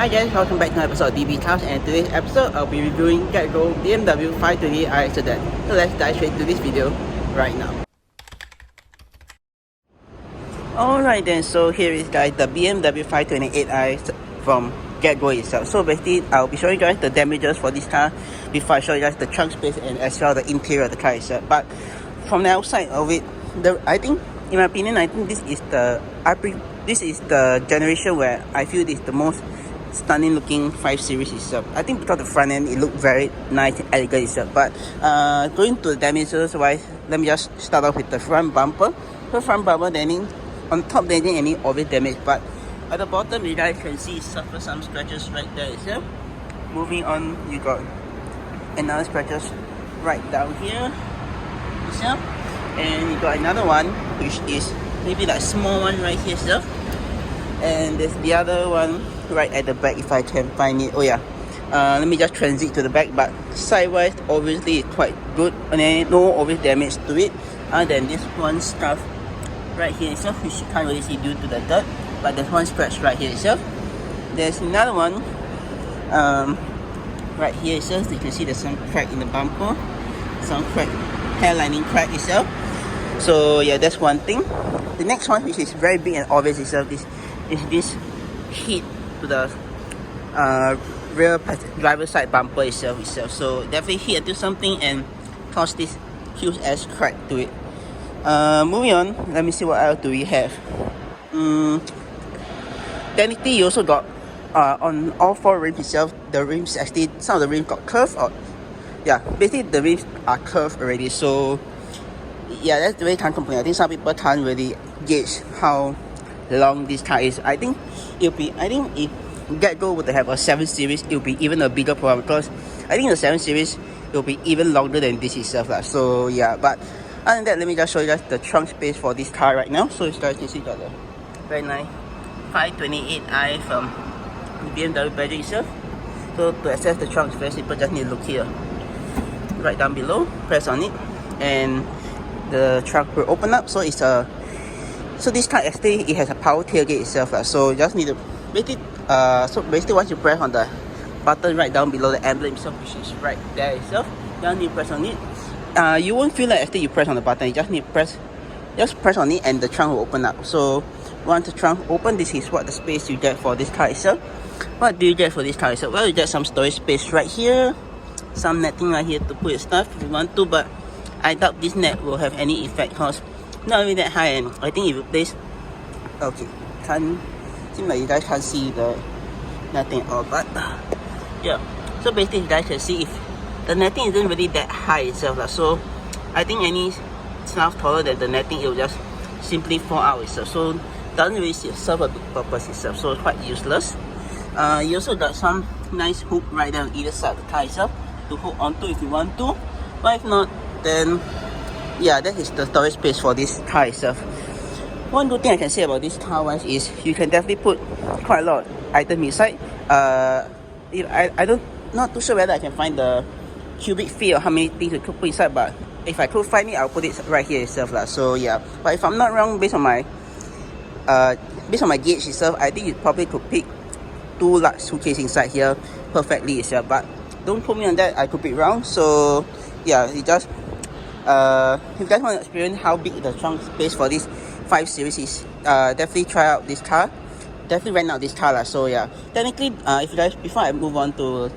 Hi guys, welcome back to another episode of DB Cars, and today's episode I'll be reviewing GetGo BMW 528i Sedan. So let's dive straight to this video right now. Alright then, so here is guys the BMW 528i from GetGo itself. So basically I'll be showing you guys the damages for this car before I show you guys the trunk space and as well the interior of the car itself. But from the outside of it, I think in my opinion, I think this is the generation where I feel this is the most stunning looking 5 Series itself. I think because the front end it looked very nice and elegant itself. But going to the damages wise, let me just start off with the front bumper. The front bumper, then on top there isn't any obvious damage, but at the bottom you guys can see it suffers some scratches right there itself. Moving on, you got another scratches right down here itself, and you got another one which is maybe like small one right here itself, and there's the other one right at the back if I can find it. Oh yeah, let me just transit to the back, but sidewise obviously it's quite good and then no obvious damage to it other than this one stuff right here itself, which you can't really see due to the dirt, but there's one scratch right here itself. There's another one right here itself. You can see there's some crack in the bumper, some crack, hair lining crack itself. So yeah, that's one thing. The next one, which is very big and obvious itself, is this hit to the rear driver side bumper itself. So definitely hit into something and caused this huge ass crack to it. Moving on, let me see what else do we have. Technically you also got on all 4 rims itself, the rims actually, some of the rims got curved, or yeah, basically the rims are curved already. So yeah, that's the way can't complain. I think some people can't really gauge how long this car is. I think if GetGo would have a 7 Series, it will be even a bigger problem, because I think the 7 Series will be even longer than this itself. So yeah, but other than that, let me just show you guys the trunk space for this car right now. So you guys can see got the very nice 528i from the BMW badge itself. So to access the trunk space, people just need to look here, right down below, press on it, and the trunk will open up. So it's a this car actually it has a power tailgate itself. So you just need to basically once you press on the button right down below the emblem itself, which is right there itself, you just need to press on it. You won't feel like after you press on the button, you just need to press on it and the trunk will open up. So once the trunk open, this is what the space you get for this car itself. What do you get for this car itself? Well, you get some storage space right here, some netting right here to put your stuff if you want to, but I doubt this net will have any effect because not really that high, and I think if you place, okay, seems like you guys can't see the netting at all, but yeah, so basically you guys can see if the netting isn't really that high itself, so I think any stuff taller than the netting, it will just simply fall out itself, so doesn't really serve a big purpose itself, so it's quite useless. You also got some nice hook right there on either side of the car itself to hook onto if you want to, but if not, then yeah, that is the storage space for this car itself. One good thing I can say about this car wise is you can definitely put quite a lot of items inside. Not too sure whether I can find the cubic feet or how many things you could put inside, but if I could find it, I'll put it right here itself. So yeah, but if I'm not wrong, based on my gauge itself, I think you probably could pick 2 large suitcases inside here perfectly itself, but don't quote me on that, I could be wrong. So yeah, it just if you guys want to experience how big the trunk space for this 5 Series is, definitely try out this car, definitely rent out this car. So yeah, technically if you guys, before I move on to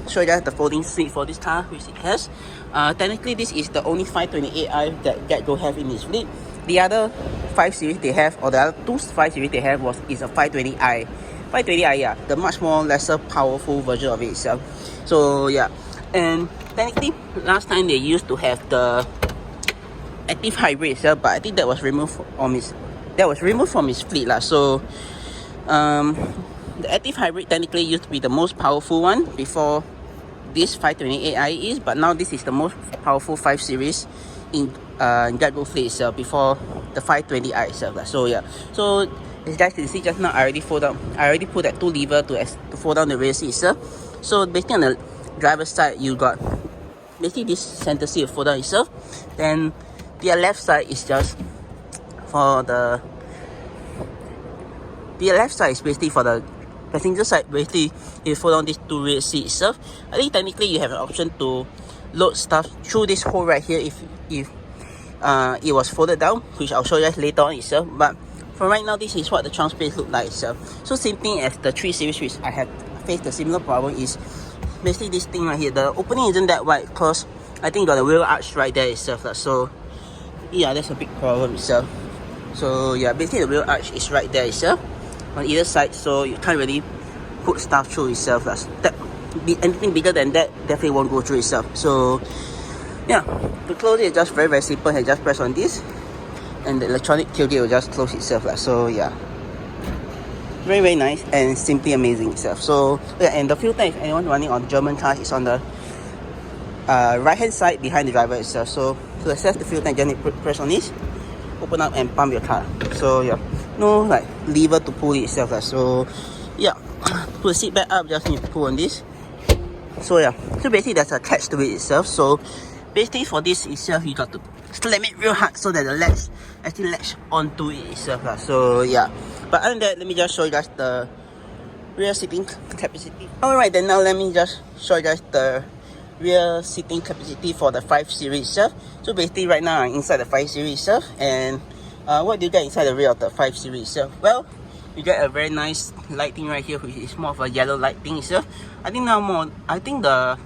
show you guys the folding seat for this car, which it has, technically this is the only 528i that GetGo have in its fleet. The other 5 Series they have, or the other 2 5 Series they have is a 520i. 520i, yeah, the much more lesser powerful version of it itself. So yeah, and technically last time they used to have the active hybrid itself, but I think that was removed from its fleet. So the active hybrid technically used to be the most powerful one before this 528i is, but now this is the most powerful 5 Series in GetGo fleet itself before the 520i itself. So yeah, so as you guys can see just now, I already put that 2 lever to fold down the rear seat itself. So basically on the driver's side, you got basically this center seat fold down itself. Then the left side is just for the left side is basically for the passenger side, basically you fold down these two rear seats itself. I think technically you have an option to load stuff through this hole right here if it was folded down, which I'll show you guys later on itself. But for right now, this is what the trunk space look like itself. So same thing as the 3 Series, which I had faced a similar problem, is basically this thing right here. The opening isn't that wide because I think you got a wheel arch right there itself. So yeah, that's a big problem itself. So yeah, basically the wheel arch is right there itself on either side, so you can't really put stuff through itself. Anything bigger than that definitely won't go through itself. So yeah, to close it is just very simple. You just press on this and the electronic tailgate will just close itself. So yeah, very nice and simply amazing itself. So yeah, and the fuel tank, if anyone running on German cars, is on the right hand side behind the driver itself. So to access the fuel tank, you need to press on this, open up and pump your car. So yeah, no like lever to pull it itself. So yeah, put the seat back up, just need to pull on this. So yeah, so basically there's a catch to it itself. So basically for this itself, you got to slam it real hard so that the legs actually latch onto it itself. So yeah, but other than that, let me just show you guys the rear seating capacity. Alright, then now let me just show you guys the rear seating capacity for the 5 Series itself. So basically right now I'm inside the 5 Series itself, and what do you get inside the rear of the 5 Series itself? Well, you get a very nice lighting right here, which is more of a yellow lighting itself. I think the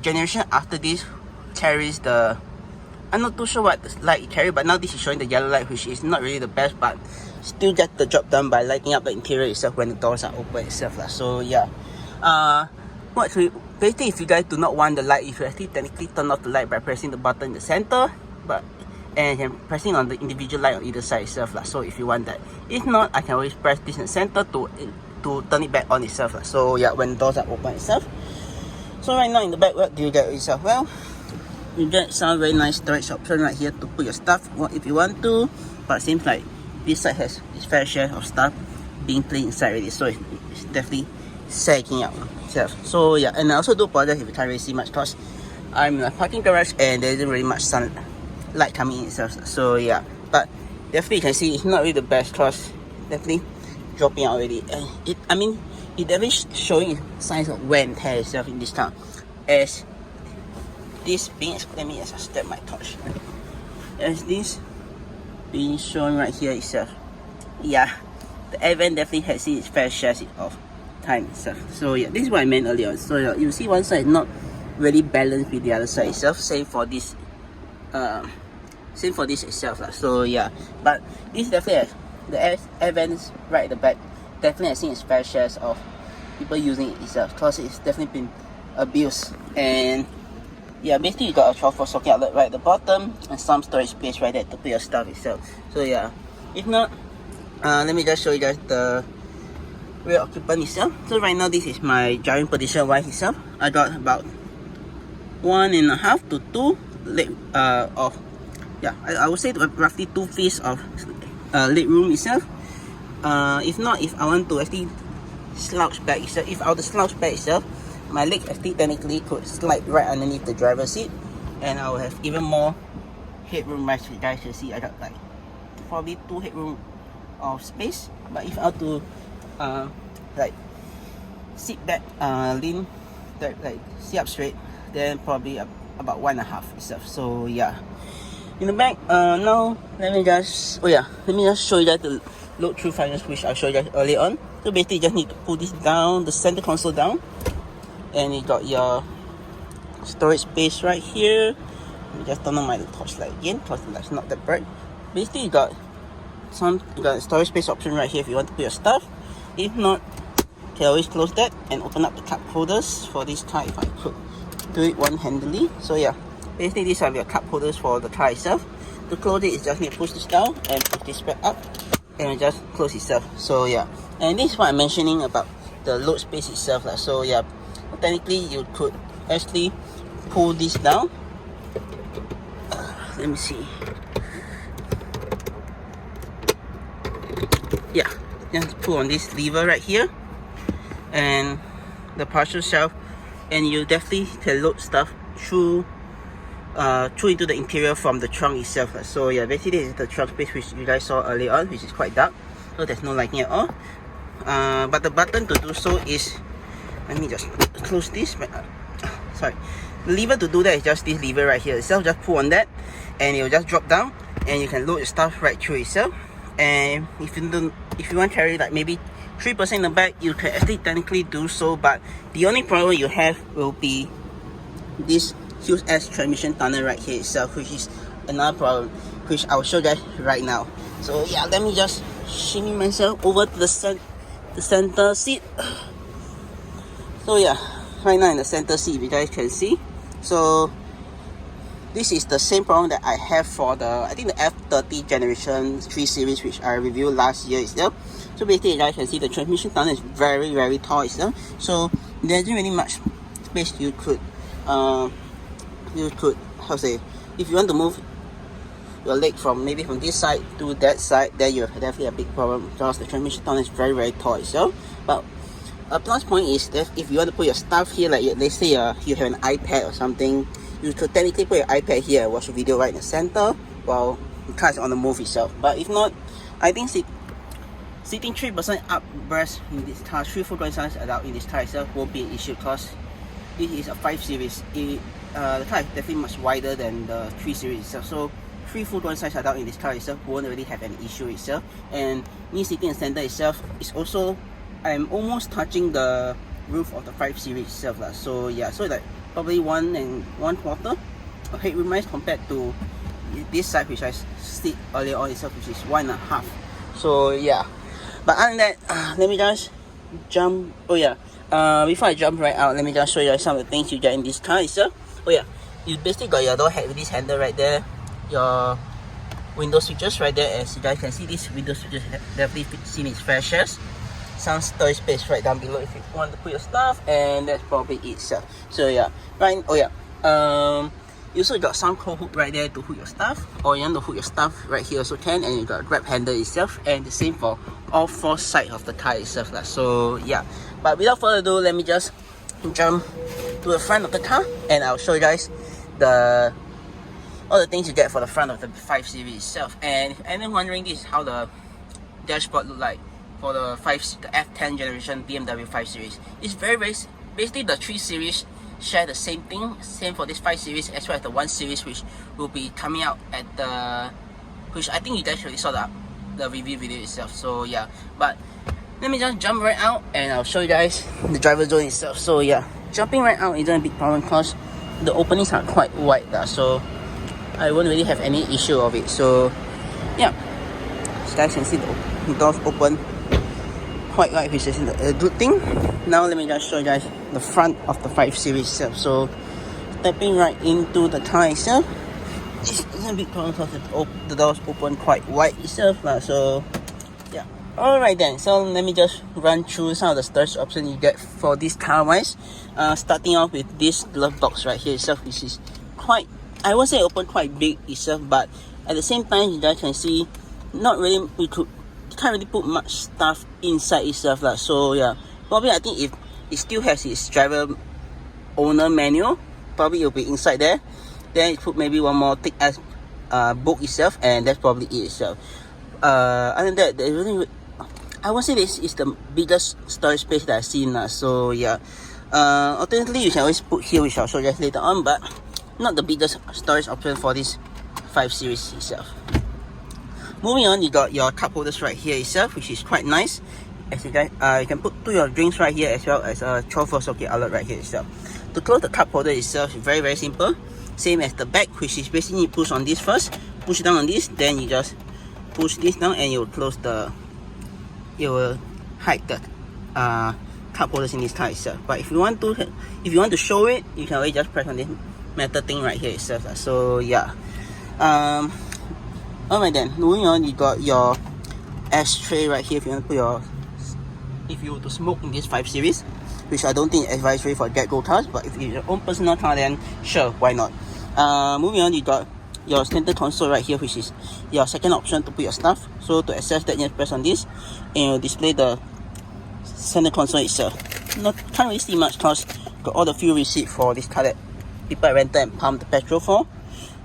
generation after this carries the, I'm not too sure what the light it carries, but now this is showing the yellow light, which is not really the best, but still get the job done by lighting up the interior itself when the doors are open itself. So yeah, basically if you guys do not want the light, you should actually technically turn off the light by pressing the button in the center, and pressing on the individual light on either side itself. So if you want that, if not, I can always press this in the center to turn it back on itself. So yeah, when the doors are open itself. So right now in the back, what do you get itself? Well, you get some very nice storage option right here to put your stuff if you want to, but it seems like this side has its fair share of stuff being placed inside already, so it's definitely sagging out itself. So yeah, and I also do apologize if you can't really see much because I'm in a parking garage and there isn't really much sunlight coming in itself. So yeah, but definitely you can see it's not really the best because definitely dropping out already, and it definitely showing signs of wear and tear itself in this car, as this being, let me just step my torch, as this being shown right here itself. Yeah, the air vent definitely has seen its fair share of time itself. So yeah, this is what I meant earlier. So yeah, you see one side not really balanced with the other side itself. Same for this itself. So yeah, but this definitely has the air vents right at the back. Definitely has seen its fair shares of people using it itself, because it's definitely been abused. And yeah, basically you got a 12-volt socket outlet right at the bottom and some storage space right there to put your stuff itself. So yeah, if not, let me just show you guys the rear occupant itself. So right now this is my driving position wise itself. I got about 1.5 to 2 leg of, yeah, I would say roughly 2 feet of leg room itself. If not, if I want to actually slouch back itself, if I were to slouch back itself, my leg actually technically could slide right underneath the driver's seat, and I will have even more headroom. As you guys can see, I got like probably 2 headroom of space. But if I were to like sit back, lean, like sit up straight, then probably about 1.5 itself. So yeah, in the back, now let me just show you guys the load through functions, which I showed you guys earlier on. So basically you just need to pull this down, the center console down, and you got your storage space right here. Let me just turn on my torchlight again because it's not that bright. Basically you got a storage space option right here if you want to put your stuff. If not, you can always close that and open up the cup holders for this car if I could do it one-handedly. So yeah, basically these are your cup holders for the car itself. To close it, you just need to push this down and push this back up, and it just close itself. So yeah, and this is what I'm mentioning about the load space itself. So yeah, technically you could actually pull this down. Let me see. Yeah, just pull on this lever right here and the partial shelf, and you definitely can load stuff through into the interior from the trunk itself. So yeah, basically this is the trunk space which you guys saw earlier on, which is quite dark, so there's no lighting at all. but the button to do so is, let me just close this. Sorry, the lever to do that is just this lever right here itself. Just pull on that and it will just drop down and you can load your stuff right through itself. And if you want to carry like maybe 3% in the back, you can actually technically do so, but the only problem you have will be this huge ass transmission tunnel right here itself, which is another problem, which I will show you guys right now. So yeah, let me just shimmy myself over to the center seat. So yeah, right now in the center seat, you guys can see. So this is the same problem that I have for the, I think the F30 generation 3 series, which I reviewed last year itself. So basically, you guys can see the transmission tunnel is very tall itself. So there isn't really much space you could how to say, if you want to move your leg from maybe from this side to that side, then you have definitely a big problem because the transmission tunnel is very tall itself. But a plus point is that if you want to put your stuff here, like let's say you have an iPad or something, you could technically put your iPad here and watch a video right in the center while the car is on the move itself. But if not, I think sitting 3% up breast in this car, 3 full-grown size adult in this car itself won't be an issue because this is a 5 series. The car is definitely much wider than the 3 series itself. So 3 full-grown size adult in this car itself won't really have an issue itself. And me sitting in the center itself is also, I'm almost touching the roof of the 5 series itself. So yeah, so like probably 1 1/4 of headroom rise compared to this side which I sit earlier on itself, which is 1.5. So yeah, but other than that, let me just jump. Oh yeah, before I jump right out, let me just show you some of the things you get in this car itself. Oh yeah, you basically got your door head with this handle right there, your window switches right there. As you guys can see, these window switches definitely seen its fair shares. Some storage space right down below if you want to put your stuff, and that's probably it. So yeah, right. Oh yeah, you also got some cold hook right there to hook your stuff, or you want to hook your stuff right here also can, and you got a grab handle itself, and the same for all 4 sides of the car itself. So yeah, but without further ado, let me just jump to the front of the car and I'll show you guys all the things you get for the front of the 5 series itself. And if anyone wondering, this is how the dashboard look like for the F10 generation BMW 5 series. It's very basically the 3 series share the same thing, same for this 5 series as well as the 1 series, which will be coming out at the, which I think you guys already saw the review video itself. So yeah, but let me just jump right out and I'll show you guys the driver zone itself. So yeah, jumping right out isn't a big problem because the openings are quite wide, so I won't really have any issue of it. So yeah, as you guys can see, the doors open quite wide, which is a good thing. Now let me just show you guys the front of the 5 series itself. So stepping right into the car itself, isn't a big problem because the doors open quite wide itself. So yeah. Alright then, so let me just run through some of the storage options you get for this car wise. Starting off with this glove box right here itself, which is quite, I won't say open quite big itself, but at the same time you guys can see not really, can't really put much stuff inside itself. So yeah, probably I think if it still has its driver owner manual, probably it'll be inside there. Then you put maybe one more thick ass book itself, and that's probably it itself. Other than that, there's really, I won't say this is the biggest storage space that I've seen. So yeah, alternatively you can always put here, which I'll show you guys later on, but not the biggest storage option for this 5 series itself. Moving on, you got your cup holders right here itself, which is quite nice. As you guys, you can put 2 your drinks right here, as well as a 12-volt socket outlet right here itself. To close the cup holder itself is very simple, same as the back, which is basically you push on this first, push down on this, then you just push this down, and you will close it will hide the cup holders in this car itself. But if you want to show it, you can always just press on this metal thing right here itself. So yeah. Alright then, moving on, you got your ashtray right here if you want to put if you were to smoke in this 5 series, which I don't think is advisory for GetGo cars, but if it's your own personal car, then sure, why not. Moving on, you got your center console right here, which is your second option to put your stuff. So to access that, you just press on this and it will display the center console itself. Can't really see much because got all the fuel receipt for this car that people rented and pumped the petrol for.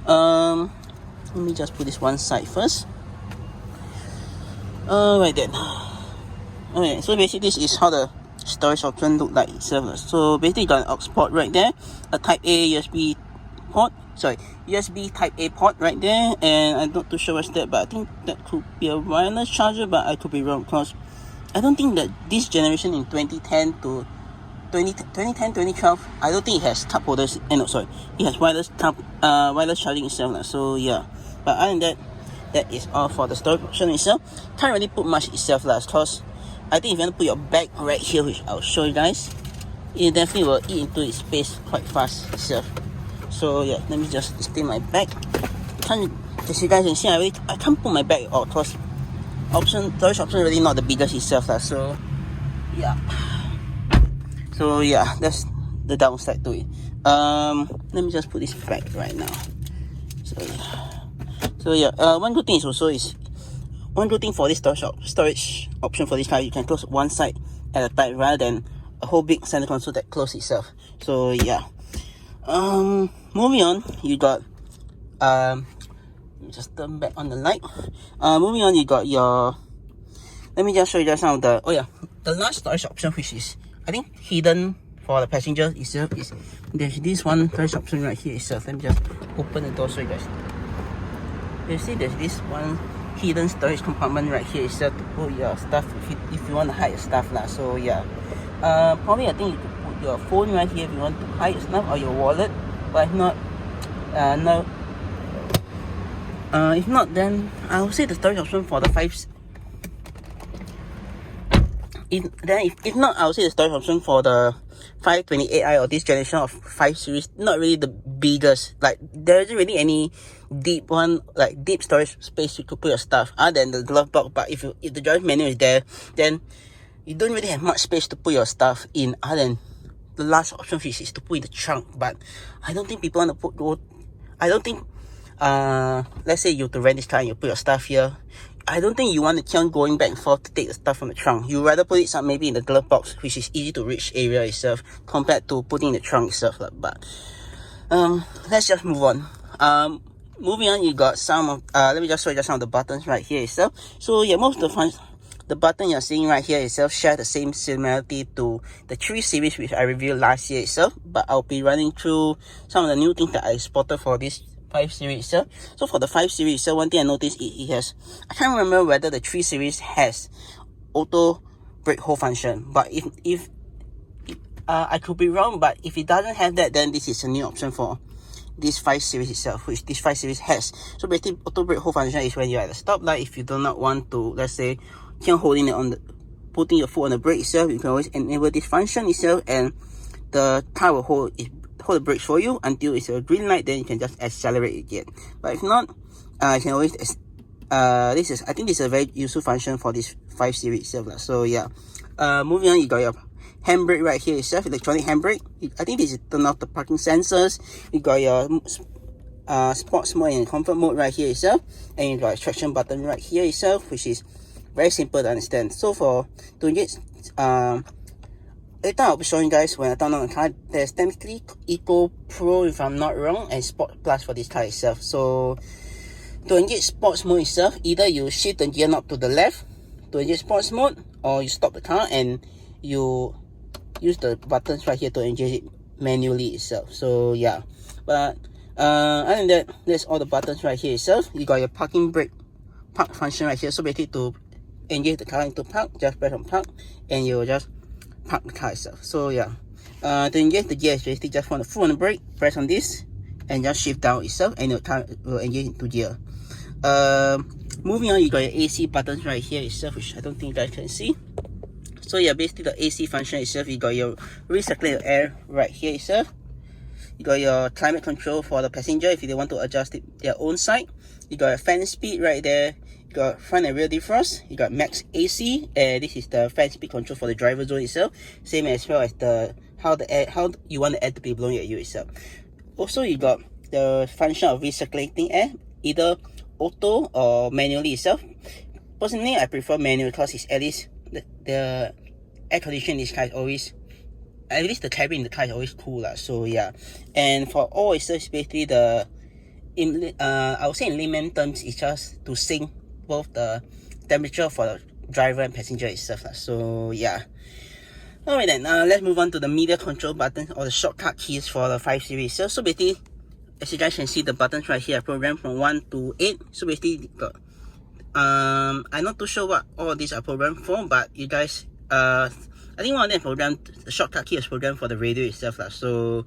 Let me just put this one side first. Alright then. Okay, so basically this is how the storage option look like itself. So basically you got an aux port right there, a Type A USB port, USB Type A port right there, and I'm not too sure what's that, but I think that could be a wireless charger, but I could be wrong because I don't think that this generation in 2010 to 2012, I don't think it has cup holders. No, sorry, it has wireless charging itself. So yeah, but other than that, that is all for the storage option itself. Can't really put much itself because I think if you want to put your bag right here, which I'll show you guys, it definitely will eat into its space quite fast itself. So yeah, let me just display my bag. As you guys can see, I can't put my bag out because storage option really not the biggest itself. So yeah. So yeah, that's the downside to it. Let me just put this back right now. So yeah, one good thing for this storage option for this car, you can close one side at a time rather than a whole big center console that closes itself. So yeah. Moving on, you got let me just turn back on the light. Moving on, you got your, let me just show you guys some of the, the last storage option, which is I think hidden for the passenger itself, is there's this one storage option right here itself. Let me just open the door so you guys. You see there's this one hidden storage compartment right here itself to put your stuff if you want to hide your stuff So yeah, probably I think you could put your phone right here if you want to hide your stuff, or your wallet, but if not, no. If not, then I would say the storage option for the 5. If not, I would say the storage option for the 528i or this generation of 5 series, not really the biggest. Like, there isn't really any deep storage space you could put your stuff other than the glove box. But if the drive menu is there, then you don't really have much space to put your stuff in other than the last option, which is to put in the trunk. But I don't think people want to put, I don't think, let's say you have to rent this car and you put your stuff here, I don't think you want to keep on going back and forth to take the stuff from the trunk. You rather put it maybe in the glove box, which is easy to reach area itself, compared to putting in the trunk itself. But let's just move on. Moving on, you got some of let me just show you some of the buttons right here itself. So yeah, most of the button you're seeing right here itself share the same similarity to the 3 series which I reviewed last year itself, but I'll be running through some of the new things that I spotted for this 5 series itself. So for the 5 series itself, one thing I noticed, it has, I can't remember whether the 3 series has auto brake hold function, but if I could be wrong, but if it doesn't have that, then this is a new option for this 5 series itself, which this 5 series has. So basically, auto brake hold function is when you're at the stoplight. If you do not want to, let's say, keep holding it on the, putting your foot on the brake itself, you can always enable this function itself, and the car will hold the brakes for you until it's a green light. Then you can just accelerate it again. But if not, you can always I think this is a very useful function for this 5 series itself. So yeah, moving on, you got your handbrake right here itself, electronic handbrake. I think this is turn off the parking sensors. You got your sports mode and comfort mode right here itself, and you got a traction button right here itself, which is very simple to understand. So to engage later I'll be showing you guys when I turn on the car. There's technically Eco Pro, if I'm not wrong, and Sport Plus for this car itself. So to engage sports mode itself, either you shift the gear knob to the left to engage sports mode, or you stop the car and you use the buttons right here to engage it manually itself. So yeah, but other than that, there's all the buttons right here itself. You got your parking brake park function right here. So basically, to engage the car into park, just press on park and you'll just park the car itself. So yeah, to engage the gear, basically just want to foot on the brake, press on this and just shift down itself, and the car will engage into gear. Moving on, you got your AC buttons right here itself, which I don't think you guys can see. So yeah, basically the AC function itself, you got your recirculate air right here itself. You got your climate control for the passenger if they want to adjust it their own side. You got a fan speed right there. You got front and rear defrost. You got max AC, and this is the fan speed control for the driver zone itself. Same as well as the how you want the air to be blowing at you itself. Also, you got the function of recirculating air, either auto or manually itself. Personally, I prefer manual because it's at least the air conditioning in this car is always, at least the cabin in the car is always cool. So yeah, and for all it's basically the, I would say in layman terms, it's just to sync both the temperature for the driver and passenger itself. So yeah. Alright then, let's move on to the media control button or the shortcut keys for the 5 series. So basically, as you guys can see, the buttons right here are programmed from 1 to 8. So basically, got, I'm not too sure what all these are programmed for, but you guys, I think one of them programmed, the shortcut key is programmed for the radio itself. So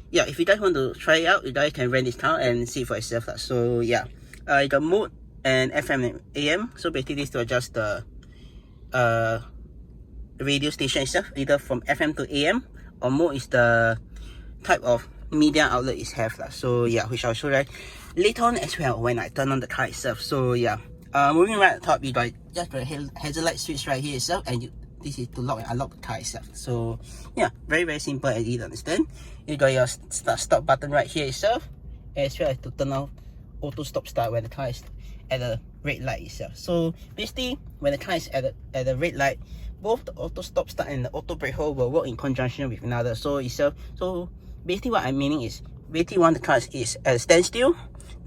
yeah, if you guys want to try it out, you guys can rent this car and see for yourself. So yeah, you got mode and FM and AM. So basically, this to adjust the radio station itself, either from FM to AM, or mode is the type of media outlet it have. So yeah, which I'll show you later on as well when I turn on the car itself. So yeah, moving right at the top, you got just the hazard light switch right here itself, and this is to lock and unlock the car itself. So yeah, very simple and easy to understand. You got your stop button right here itself, as well as to turn off auto stop start when the car is at the red light itself. So basically, when the car is at the red light, both the auto stop start and the auto brake hold will work in conjunction with another. So basically what I'm meaning is, basically when the car is at a standstill,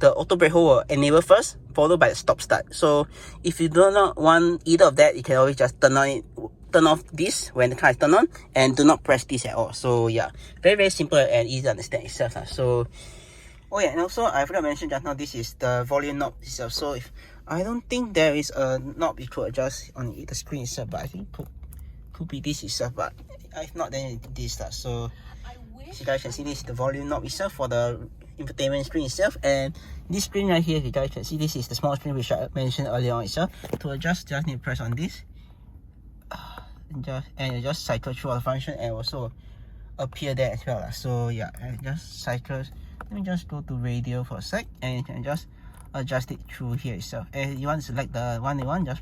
the auto brake hold will enable first, followed by the stop start. So if you do not want either of that, you can always just turn off this when the car is turned on, and do not press this at all. So yeah, very simple and easy to understand itself. So oh yeah, and also I forgot to mention just now, this is the volume knob itself. So if I don't think there is a knob you could adjust on the screen itself, but I think could be this itself, but if not, then this. So as you guys can see, this is the volume knob itself for the infotainment screen itself. And this screen right here, if you guys can see, this is the small screen which I mentioned earlier on itself. To adjust, just need to press on this, and you just cycle through all the function, and also appear there as well. So yeah, and just cycle. Let me just go to radio for a sec, and you can just adjust it through here itself. And you want to select the one you want, just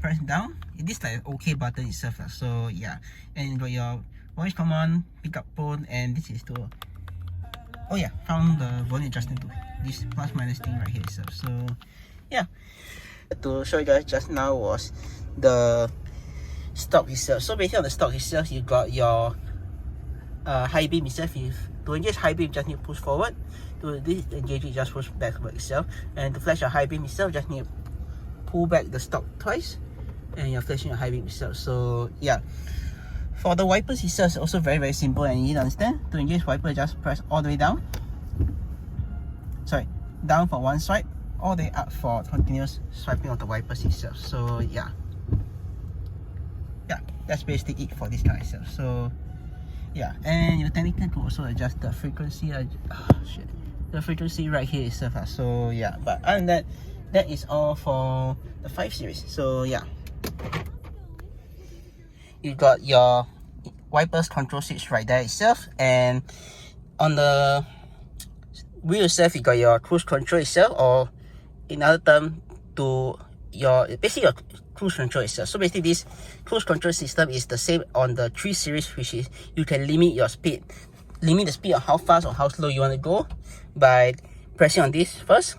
press down. It is like OK button itself. So yeah, and you got your voice command, pickup phone, and this is to, oh yeah, found the volume adjustment to this plus minus thing right here itself. So yeah, to show you guys just now was the stock itself. So basically on the stock itself, you got your high beam itself. To engage high beam, just need to push forward. To disengage it, just push backward itself. And to flash your high beam itself, just need to pull back the stock twice, and you're flashing your high beam itself. So yeah, for the wipers itself, it's also very simple and easy to understand. To engage wiper, just press all the way down. Sorry, down for one swipe, all the way up for continuous swiping of the wipers itself. So yeah, that's basically it for this car itself. So yeah, and you technically could also adjust the frequency. The frequency right here itself. So yeah, but other than that, that is all for the 5 series. So yeah, you got your wipers control switch right there itself, and on the wheel itself, you got your cruise control itself, or in other term, to your basically your cruise control itself. So basically, this cruise control system is the same on the 3 series, which is you can limit the speed of how fast or how slow you want to go by pressing on this first.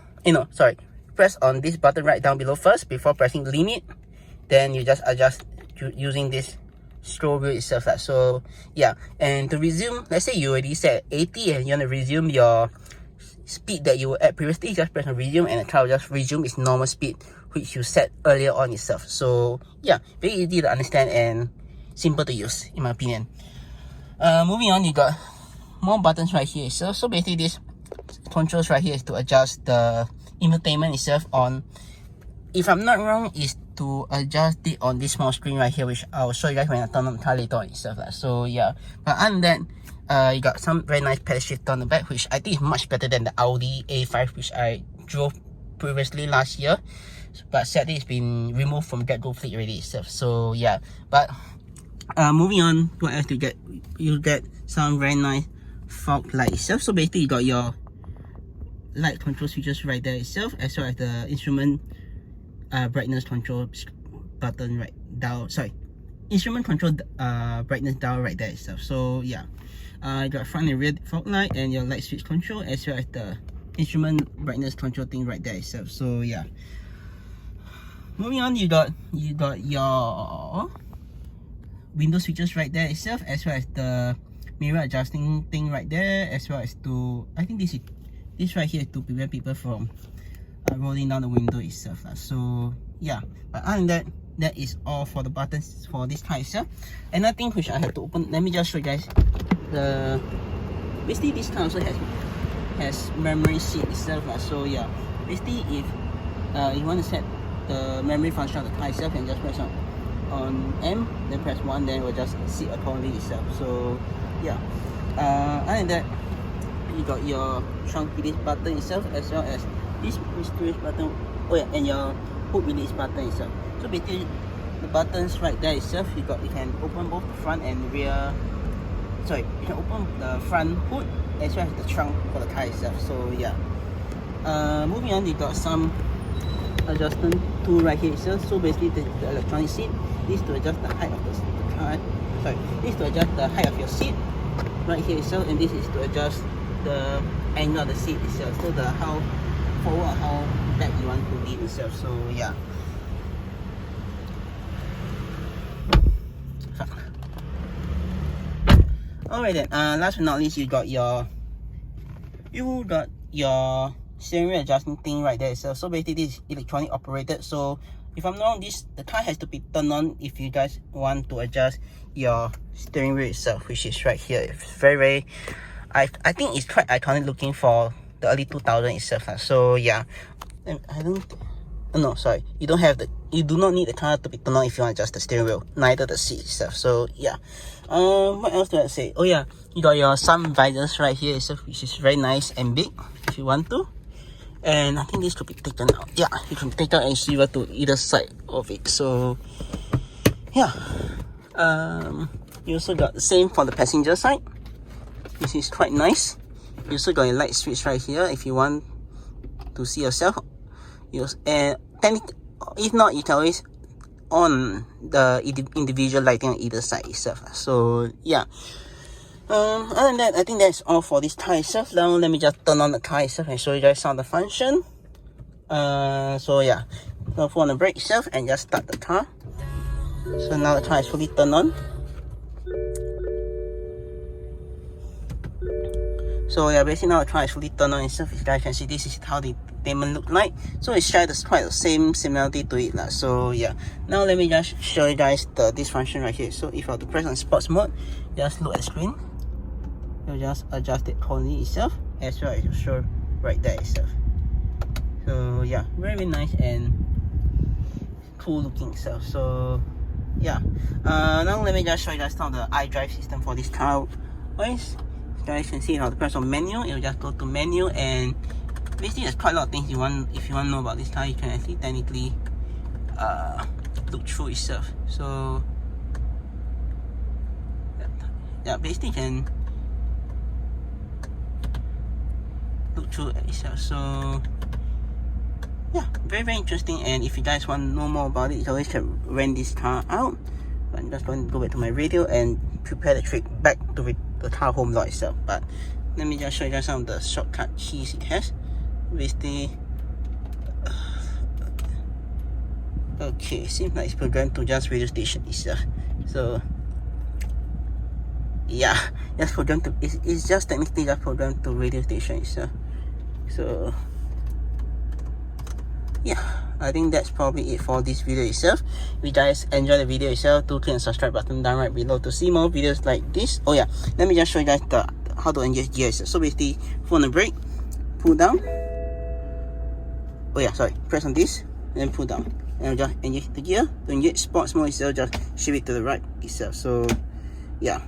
Press on this button right down below first before pressing limit. Then you just adjust using this scroll wheel itself. So yeah, and to resume, let's say you already set 80 and you want to resume your speed that you were at previously, just press on resume, and the car will just resume its normal speed which you set earlier on itself. So yeah, very easy to understand and simple to use in my opinion. Moving on, you got more buttons right here. So basically, this controls right here is to adjust the infotainment itself on, if I'm not wrong, is to adjust it on this small screen right here, which I'll show you guys when I turn on the car later on itself. So yeah, but other than that, you got some very nice pedal shift on the back, which I think is much better than the Audi A5 which I drove previously last year, but sadly it's been removed from GetGo fleet already itself. So yeah, but moving on, what else do you get? You get some very nice fog light itself. So basically, you got your light control switches right there itself, as well as the instrument brightness control button right down. Sorry, instrument control brightness down right there itself. So yeah, you got front and rear fog light and your light switch control, as well as the instrument brightness control thing right there itself. So yeah, moving on, you got your window switches right there itself, as well as the mirror adjusting thing right there, as well as to, I think this right here to prevent people from rolling down the window itself. So yeah, but other than that, that is all for the buttons for this car itself. Another thing which I have to open, let me just show you guys the, basically this car also has memory seat itself, so yeah, basically if you want to set the memory function of the car itself, and just press on M, then press 1, then it will just sit accordingly itself. So yeah, other than that, you got your trunk release button itself, as well as this mysterious button, oh yeah, and your hood release button itself. So basically the buttons right there itself, you can open both the front and rear, sorry, you can open the front hood as well as the trunk for the car itself. So yeah, moving on, you got some adjustment tool right here itself. So basically the electronic seat, this to adjust the height of the car, sorry, this to adjust the height of your seat right here itself, and this is to adjust the angle of the seat itself, so the how forward or how back you want to lean itself. So yeah, alright then, last but not least, you got your steering wheel adjusting thing right there itself. So basically this is electronic operated, so if I'm not wrong, the car has to be turned on if you guys want to adjust your steering wheel itself, which is right here. It's very I think it's quite iconic looking for the early 2000s itself. So yeah, and you do not need the car to be turned on if you want to adjust the steering wheel, neither the seat itself. So yeah, what else do I say? Oh yeah, you got your sun visors right here itself, which is very nice and big if you want to. And I think this could be taken out. Yeah, you can take out and swivel to either side of it. So yeah, you also got the same for the passenger side, which is quite nice. You also got a light switch right here if you want to see yourself. And if not, you can always on the individual lighting on either side itself. So yeah, other than that, I think that's all for this car itself. Now let me just turn on the car itself and show you guys some of the function. So yeah, go on the brake itself and just start the car. So now the car is fully turned on. So yeah, basically now the car is fully turned on itself. If you guys can see, this is how the payment look like. So it shares quite the same similarity to it. So yeah, now let me just show you guys this function right here. So if I were to press on sports mode, just look at the screen. You'll just adjust it accordingly itself, as well as you show right there itself. So yeah, very nice and cool looking itself. So yeah, now let me just show you guys some of the iDrive system for this car. Guys, you guys can see how to press on menu, it will just go to menu, and basically there's quite a lot of things if you want to know about this car. You can actually technically look through itself. So yeah, basically you can look through itself. So yeah, very interesting. And if you guys want to know more about it, you always can rent this car out. But I'm just going to go back to my radio and prepare the trip back to the car home lot itself. But let me just show you guys some of the shortcut keys it has. Basically, okay, seems like it's programmed to just radio station itself. So yeah, just programmed to, it's just technically just programmed to radio station itself. So yeah, I think that's probably it for this video itself. If you guys enjoy the video itself, do click the subscribe button down right below to see more videos like this. Oh yeah, let me just show you guys how to engage gears. So basically, on the brake, pull down. Oh yeah, sorry, press on this and pull down, and just engage the gear. To engage sports mode itself, just shift it to the right itself. So yeah,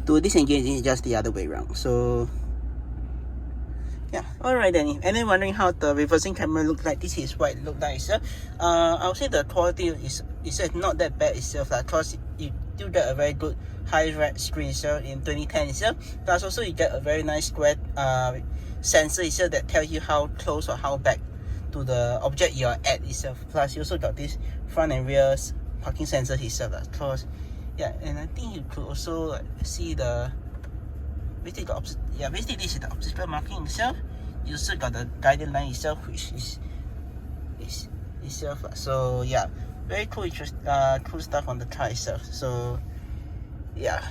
to disengage is just the other way around. So yeah, alright then, if anyone wondering how the reversing camera looks like, this is what it looks like itself. I would say the quality is not that bad itself, because you do get a very good high-res screen itself in 2010 itself. Plus also you get a very nice square sensor itself that tells you how close or how back to the object you are at itself. Plus you also got this front and rear parking sensor itself. Because yeah, and I think you could also see the basically this is the obstacle marking itself. You also got the guiding line itself, which is itself. So yeah, very cool, cool stuff on the car itself. So yeah,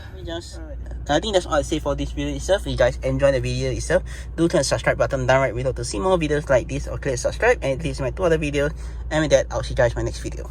I think that's all I say for this video itself. If you guys enjoy the video itself, do click the subscribe button down right below to see more videos like this, or click subscribe and please see my 2 other videos. And with that, I'll see you guys in my next video.